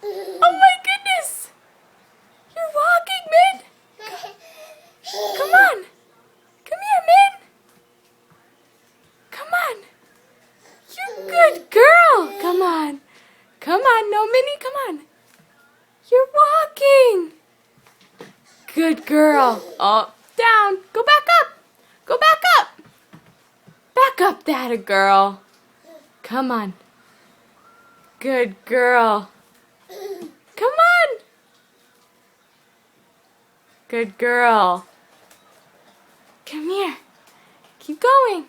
Oh my goodness! You're walking, Min! Come on! Come here, Min! Come on! You good girl! Come on! Come on, no, Minnie, come on! You're walking! Good girl! Oh, down! Go back up! Go back up! Back up, that a girl! Come on! Good girl! Come on! Good girl! Come here! Keep going!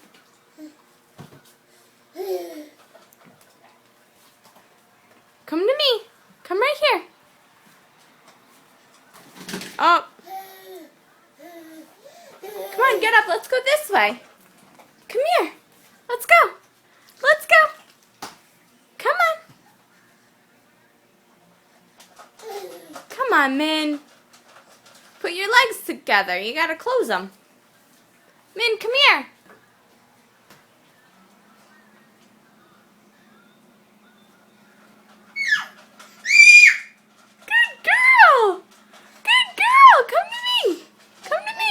Come to me! Come right here! Oh! Come on, get up! Let's go this way! Come here! Let's go! Let's go! Come on! Come on, Min! Put your legs together. You gotta close them. Min, come here! Good girl! Good girl! Come to me! Come to me!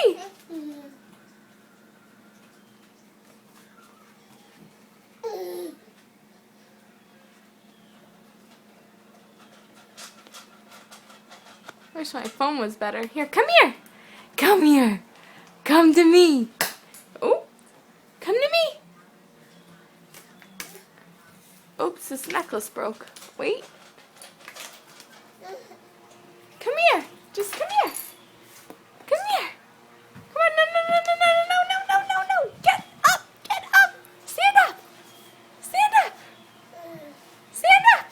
Wish my phone was better. Here, come here! Come here! Come to me! Oh! Come to me! Oops, this necklace broke. Wait. Come here! Just come here! Come here! Come on! No! No! No! No! No! No! No! No! No! No! Get up! Get up! Stand up! Stand up! Stand up!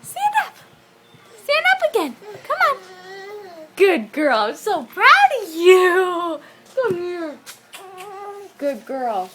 Stand up! Stand up again! Come on! Good girl! I'm so proud of you! Come here! Good girl!